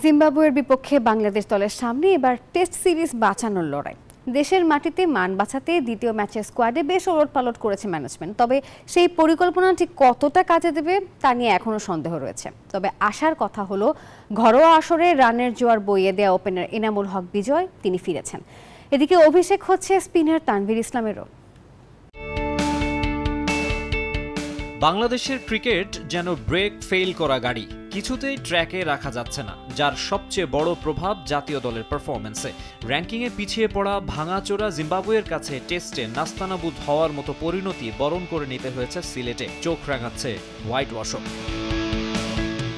জিম্বাবুয়ের বিপক্ষে বাংলাদেশ দলের সামনে এবার টেস্ট সিরিজ বাঁচানোর লড়াই। দেশের মাটিতে মান বাঁচাতে দ্বিতীয় ম্যাচের স্কোয়াডে বেশ ওলটপালট করেছে ম্যানেজমেন্ট। তবে সেই পরিকল্পনা ঠিক কতটা কাজে দেবে তা নিয়ে এখনও সন্দেহ রয়েছে। তবে আশার কথা হলো ঘরোয়া আসরে রানের জোয়ার বইয়ে দেওয়া ওপেনার এনামুল হক বিজয় তিনি ফিরেছেন। এদিকে অভিষেক হচ্ছে স্পিনার তানভীর ইসলামেরও। বাংলাদেশের ক্রিকেট যেন ব্রেক ফেল করা গাড়ি, কিছুতেই ট্র্যাকে রাখা যাচ্ছে না, যার সবচেয়ে বড় প্রভাব জাতীয় দলের পারফরম্যান্সে। র্যাঙ্কিংয়ে পিছিয়ে পড়া ভাঙাচোরা জিম্বাবুয়ের কাছে টেস্টে নাস্তানাবুদ হওয়ার মতো পরিণতি বরণ করে নিতে হয়েছে সিলেটে। চোখ রাঙাচ্ছে হোয়াইট ওয়াশও।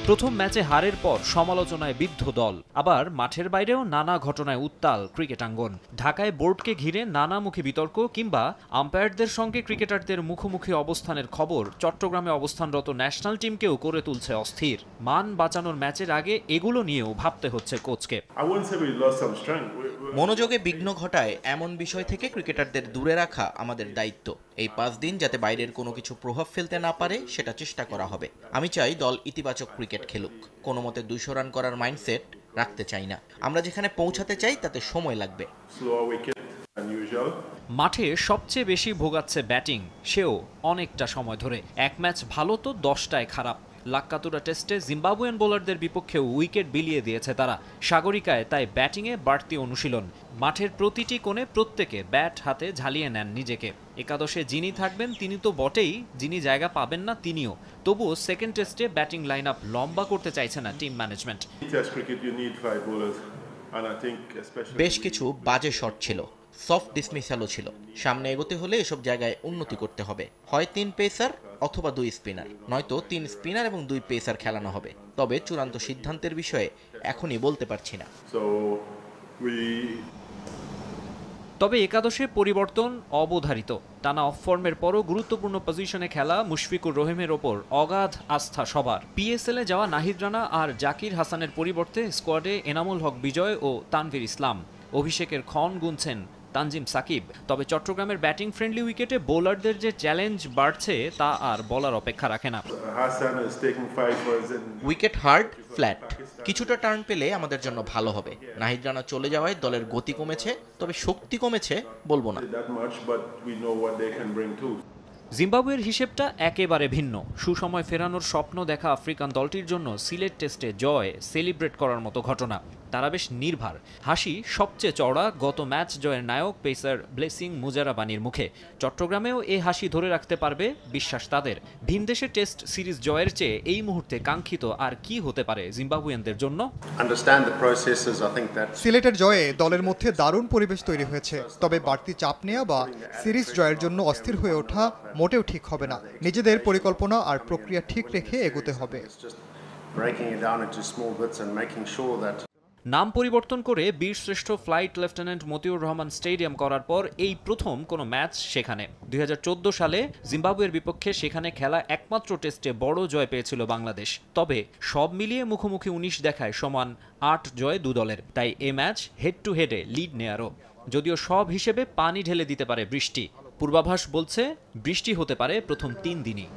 প্রথম ম্যাচে হারের পর সমালোচনায় বিদ্ধ দল, আবার মাঠের বাইরেও নানা ঘটনায় উত্তাল ক্রিকেটাঙ্গন। ঢাকায় বোর্ডকে ঘিরে নানামুখী বিতর্ক কিংবা আম্পায়ারদের সঙ্গে ক্রিকেটারদের মুখোমুখি অবস্থানের খবর চট্টগ্রামে অবস্থানরত ন্যাশনাল টিমকেও করে তুলছে অস্থির। মান বাঁচানোর ম্যাচের আগে এগুলো নিয়েও ভাবতে হচ্ছে কোচকে। মনোযোগে বিঘ্ন ঘটায় এমন বিষয় থেকে ক্রিকেটারদের দূরে রাখা আমাদের দায়িত্ব। এই 5 দিন যাতে বাইরের কোনো কিছু প্রভাব ফেলতে না পারে সেটা চেষ্টা করা হবে। আমি চাই দল ইতিবাচক ক্রিকেট খেলুক, কোনো মতে 200 রান করার মাইন্ডসেট রাখতে চাই না। আমরা যেখানে পৌঁছাতে চাই তাতে সময় লাগবে। মাঠে সবচেয়ে বেশি ভোগাচ্ছে ব্যাটিং, সেও অনেকটা সময় ধরে। এক ম্যাচ ভালো তো 10টায় খারাপ। লাক্কাতুরা টেস্টে জিম্বাবুয়ান বোলারদের বিপক্ষেও উইকেট বিলিয়ে দিয়েছে তারা। সাগরিকায় তাই ব্যাটিংয়ে বাড়তি অনুশীলন। মাঠের প্রতিটি কোণে প্রত্যেকে ব্যাট হাতে ঝালিয়ে নেন নিজেকে। একাদশে যিনি থাকবেন তিনি তো বটেই, যিনি জায়গা পাবেন না তিনিও। তবুও সেকেন্ড টেস্টে ব্যাটিং লাইন আপ লম্বা করতে চাইছে না টিম ম্যানেজমেন্ট। বেশ কিছু বাজে শট ছিল, সফট ডিসমিসালও ছিল। সামনে এগোতে হলে এসব জায়গায় উন্নতি করতে হবে। হয় 3 পেসার অথবা 2 স্পিনার, নয়তো 3 স্পিনার এবং 2 পেসার খেলানো হবে। তবে চূড়ান্ত সিদ্ধান্তের বিষয়ে এখনই বলতে পারছি না। তবে একাদশে পরিবর্তন অবধারিত। টানা অফ ফর্মের পরও গুরুত্বপূর্ণ পজিশনে খেলা মুশফিকুর রহিমের ওপর অগাধ আস্থা সবার। পিএসএলে যাওয়া নাহিদ রানা আর জাকির হাসানের পরিবর্তে স্কোয়াডে এনামুল হক বিজয় ও তানভীর ইসলাম। অভিষেকের ক্ষণ গুনছেন তানজিম সাকিব। তবে চট্টগ্রামের ব্যাটিং ফ্রেন্ডলি উইকেটে বোলারদের যে চ্যালেঞ্জ বাড়ছে তা আর বলার অপেক্ষা রাখে না। উইকেট হার্ড ফ্ল্যাট, কিছুটা টার্ন পেলে আমাদের জন্য ভালো হবে। নাহিদ রানা চলে যাওয়ায় দলের গতি কমেছে, তবে শক্তি কমেছে বলবো না। জিম্বাবুয়ের হিসেবটা একেবারে ভিন্ন। সুসময় ফেরানোর স্বপ্ন দেখা আফ্রিকান দলটির জন্য সিলেট টেস্টে জয় সেলিব্রেট করার মতো ঘটনা। তারা বেশ নির্ভার। হাসি সবচেয়ে চওড়া গত ম্যাচ জয়ের নায়ক পেসার ব্লেসিং মুজারাবানির মুখে। চট্টগ্রামেও এই হাসি ধরে রাখতে পারবে বিশ্বাস তাদের। ভিনদেশে টেস্ট সিরিজ জয়ের চেয়ে এই মুহূর্তে কাঙ্ক্ষিত আর কি হতে পারে জিম্বাবুয়ানদের জন্য? সিলেটের জয়ে দলের মধ্যে দারুণ পরিবেশ তৈরি হয়েছে, তবে বাড়তি চাপ নেওয়া বা সিরিজ জয়ের জন্য অস্থির হয়ে ওঠা মোটেও ঠিক হবে না। নিজেদের পরিকল্পনা আর প্রক্রিয়া ঠিক রেখে এগোতে হবে। নাম পরিবর্তন করে বীরশ্রেষ্ঠ flight lieutenant Motiur Rahman stadium করার পর এই প্রথম কোনো ম্যাচ সেখানে। 2014 সালে জিম্বাবুয়ের বিপক্ষে সেখানে খেলা একমাত্র টেস্টে বড় জয় পেয়েছিল বাংলাদেশ। তবে সব মিলিয়ে মুখোমুখি 19 দেখায় সমান 8 জয় 2 দলের। তাই এ ম্যাচ হেড টু হেডে লিড নেয়ারও। যদিও সব হিসেবে পানি ঢেলে দিতে পারে বৃষ্টি। পূর্বাভাস বলছে বৃষ্টি হতে পারে প্রথম 3 দিনই।